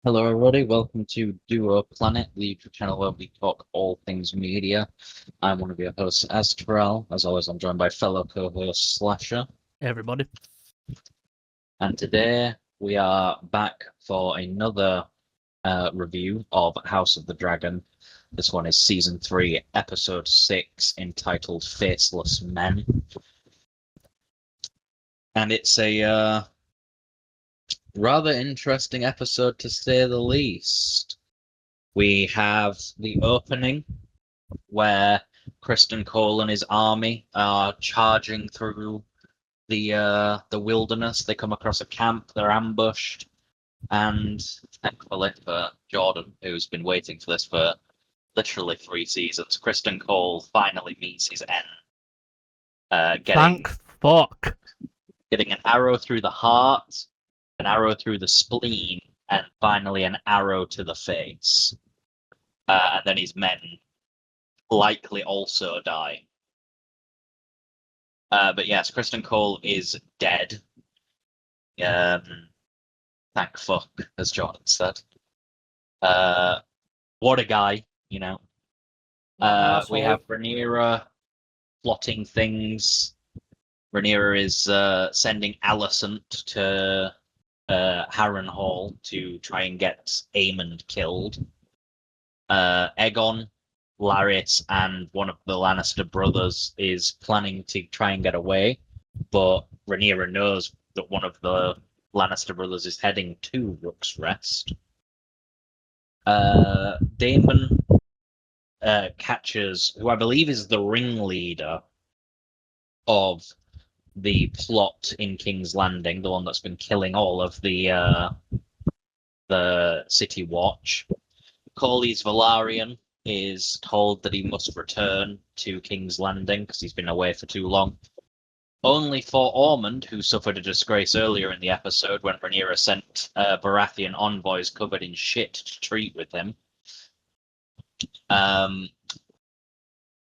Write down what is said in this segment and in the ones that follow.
Hello, everybody. Welcome to Duo Planet, the YouTube channel where we talk all things media. I'm one of your hosts, Azteral. As always, I'm joined by fellow co-host Slasher. Hey everybody. And today we are back for another review of House of the Dragon. This one is Season 3, Episode 6, entitled Faceless Men. And it's a rather interesting episode, to say the least. We have the opening where Kristen Cole and his army are charging through the wilderness. They come across a camp, they're ambushed, and thankfully for Jordan, who's been waiting for this for literally 3 seasons, Kristen Cole finally meets his end. Thank fuck. Getting an arrow through the heart, an arrow through the spleen, and finally an arrow to the face. And then his men likely also die. But yes, Kristen Cole is dead. Thank fuck, as Jordan said. What a guy, you know. We have Rhaenyra plotting things. Rhaenyra is sending Alicent to Harrenhal to try and get Aemond killed. Aegon, Larys, and one of the Lannister brothers is planning to try and get away, but Rhaenyra knows that one of the Lannister brothers is heading to Rook's Rest. Daemon catches who I believe is the ringleader of the plot in King's Landing, the one that's been killing all of the City Watch. Corlys Velaryon is told that he must return to King's Landing because he's been away for too long. Only for Ormond, who suffered a disgrace earlier in the episode when Rhaenyra sent Baratheon envoys covered in shit to treat with him.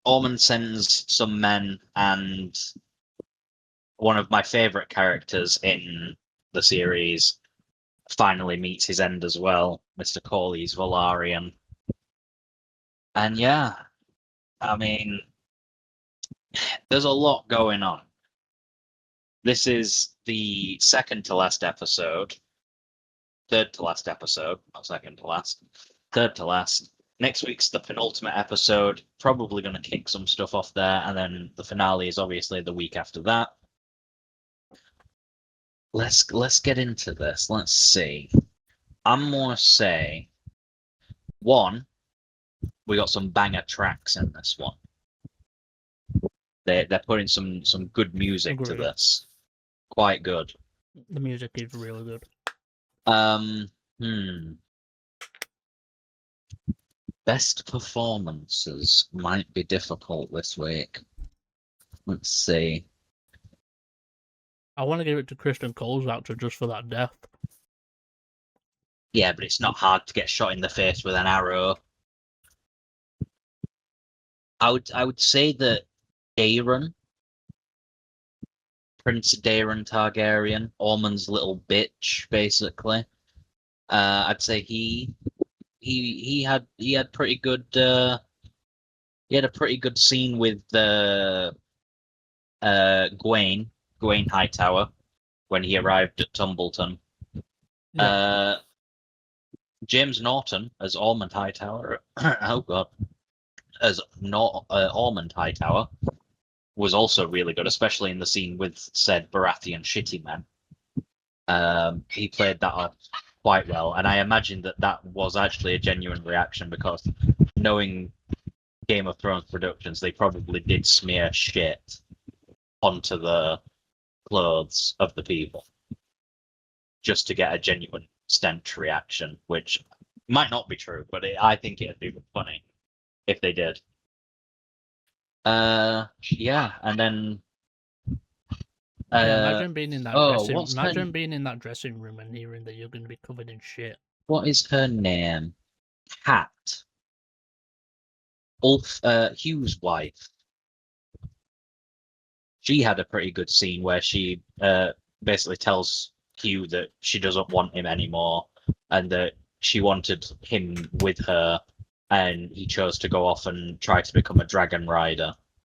Ormond sends some men, and one of my favourite characters in the series finally meets his end as well, Mr. Corlys Velaryon. And yeah, I mean, there's a lot going on. This is the second to last episode. Third to last episode, not second to last. Third to last. Next week's the penultimate episode. Probably going to kick some stuff off there, and then the finale is obviously the week after that. Let's get into this. Let's see. I'm gonna say, one, we got some banger tracks in this one. They're putting some good music to this. Quite good. The music is really good. Best performances might be difficult this week. Let's see. I want to give it to Kristen Cole's actor just for that death. Yeah, but it's not hard to get shot in the face with an arrow. I would say that Daeron, Prince Daeron Targaryen, Ormond's little bitch, basically. I'd say he had pretty good. He had a pretty good scene with Gawain Hightower when he arrived at Tumbleton. Yeah. James Norton as Ormond Hightower. Oh god, as Ormond Hightower was also really good, especially in the scene with said Baratheon shitty men. He played that off quite well, and I imagine that was actually a genuine reaction because knowing Game of Thrones productions, they probably did smear shit onto the clothes of the people just to get a genuine stench reaction, which might not be true, but I think it'd be funny if they did. Yeah, and then imagine being in that being in that dressing room and hearing that you're going to be covered in shit. What is her name? Kat. Hugh's wife. She had a pretty good scene where she basically tells Hugh that she doesn't want him anymore and that she wanted him with her, and he chose to go off and try to become a dragon rider.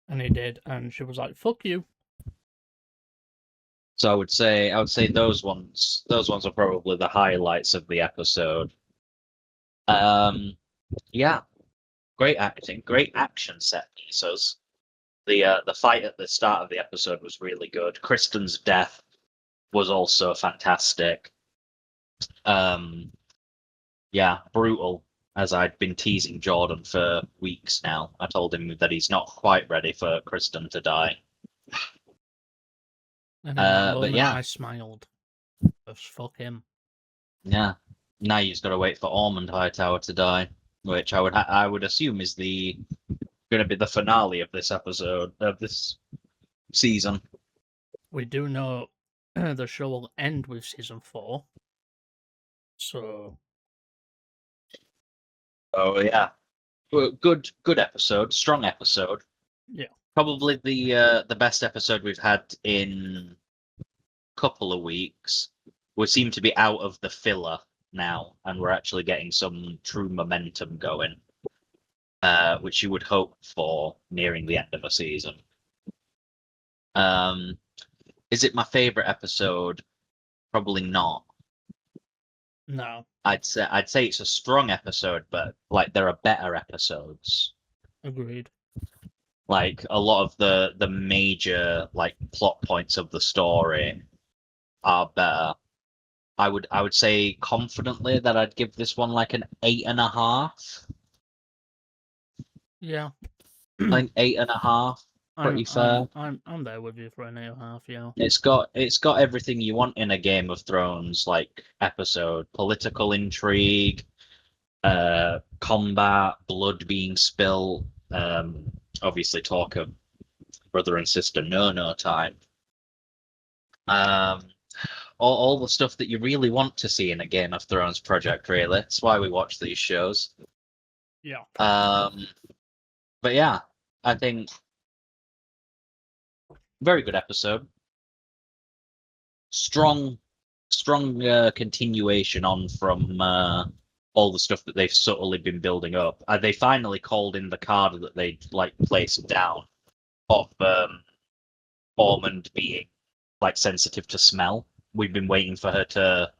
And he did, and she was like, "Fuck you." So I would say those ones are probably the highlights of the episode. Yeah, great acting, great action set pieces. The fight at the start of the episode was really good. Kristen's death was also fantastic. Yeah, brutal. As I'd been teasing Jordan for weeks now, I told him that he's not quite ready for Kristen to die. And in that But moment, yeah, I smiled. Just fuck him. yeah. Now you just got to wait for Ormond Hightower to die, which I would assume is going to be the finale of this episode of this season. We do know the show will end with season 4. So. Oh yeah, good episode, strong episode. Yeah. Probably the best episode we've had in a couple of weeks. We seem to be out of the filler now, and we're actually getting some true momentum going, which you would hope for nearing the end of a season. Is it my favorite episode? Probably not. No. I'd say it's a strong episode, but like there are better episodes. Agreed. Like a lot of the major like plot points of the story are better. I would say confidently that I'd give this one like an 8.5. Yeah. Like 8.5. Pretty fair. I'm there with you for an 8.5. Yeah. It's got everything you want in a Game of Thrones like episode: political intrigue, combat, blood being spilled. Obviously, talk of brother and sister no time. All the stuff that you really want to see in a Game of Thrones project. Really, that's why we watch these shows. Yeah. But yeah, I think very good episode. Strong continuation on from all the stuff that they've subtly been building up. They finally called in the card that they like placed down of Ormond being like sensitive to smell. We've been waiting for her to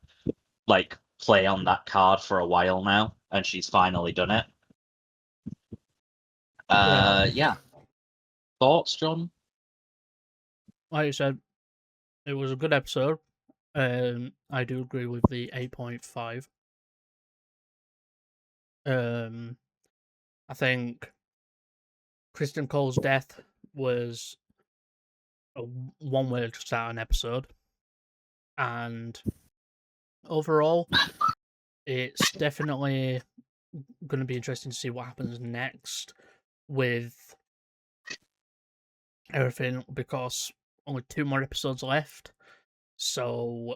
like play on that card for a while now, and she's finally done it. Yeah. Thoughts, John? Like I said, it was a good episode. I do agree with the 8.5. I think Kristen Cole's death was one way to start an episode, and overall, it's definitely going to be interesting to see what happens next with everything, because only 2 more episodes left. So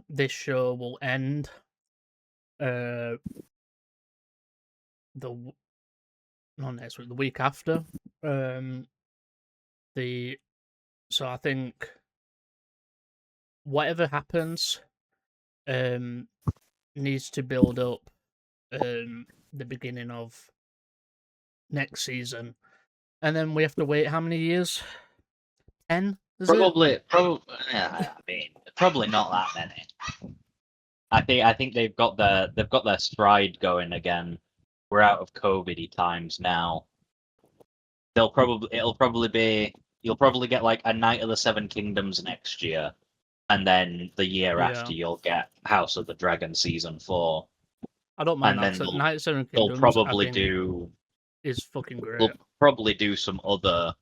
this show will end not next week, the week after. So I think whatever happens needs to build up the beginning of next season, and then we have to wait how many years? 10? Probably. Yeah, I mean, probably not that many. I think they've got their stride going again. We're out of COVID-y times now. You'll probably get like a Night of the Seven Kingdoms next year, and then the year after you'll get House of the Dragon season 4. I don't mind and that. then So Night of the Seven they'll Kingdoms, probably do is fucking great. They'll probably do some other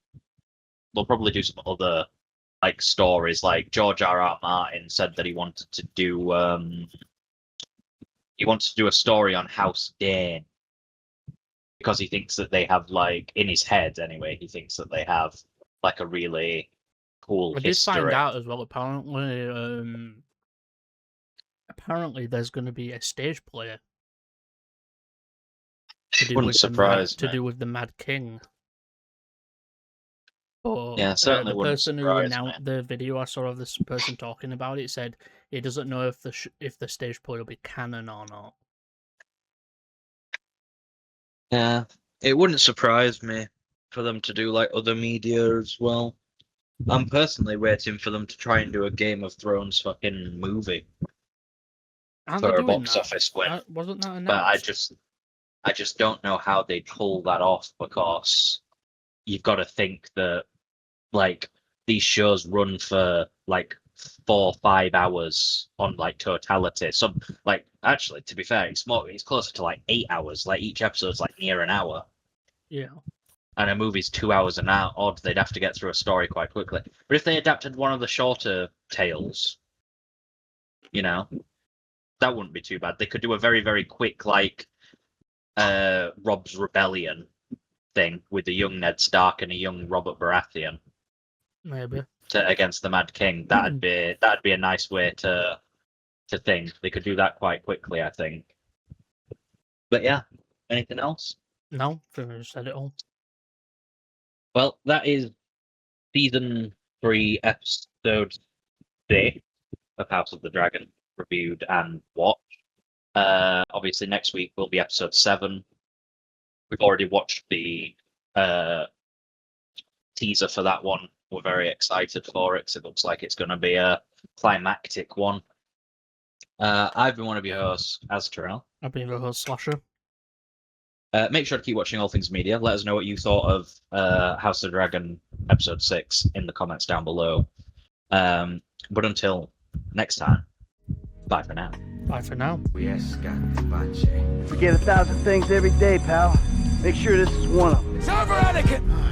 like stories. Like George R.R. Martin said that he wanted to do a story on House Dane, because he thinks that they have, like, in his head anyway, he thinks that they have like a really cool history. I did find out as well, apparently there's going to be a stage play to do with the Mad King. But yeah, certainly the person who announced the video I saw of this person talking about it said he doesn't know if the stage play will be canon or not. Yeah, it wouldn't surprise me for them to do like other media as well. I'm personally waiting for them to try and do a Game of Thrones fucking movie Aren't they for a doing box that? office win. Wasn't that But announced? I just don't know how they pull that off, because you've got to think that like these shows run for like 4-5 hours on like totality. Some like actually, to be fair, it's closer to like 8 hours. Like each episode's like near an hour. Yeah. And a movie's 2 hours and odd, they'd have to get through a story quite quickly. But if they adapted one of the shorter tales, you know, that wouldn't be too bad. They could do a very, very quick, like, Rob's Rebellion thing with a young Ned Stark and a young Robert Baratheon Maybe. against the Mad King. That'd be a nice way to think. They could do that quite quickly, I think. But yeah, anything else? No, I think I said it all. Well, that is season 3, episode 6 of House of the Dragon, reviewed and watched. Obviously, next week will be episode 7. We've already watched the teaser for that one. We're very excited for it, because it looks like it's going to be a climactic one. I've been one of your hosts, Azteral. I've been your host, Slasher. Make sure to keep watching All Things Media. Let us know what you thought of House of the Dragon episode 6 in the comments down below. But until next time, bye for now. Bye for now. Forget 1,000 things every day, pal. Make sure this is one of them. It's over, Anakin!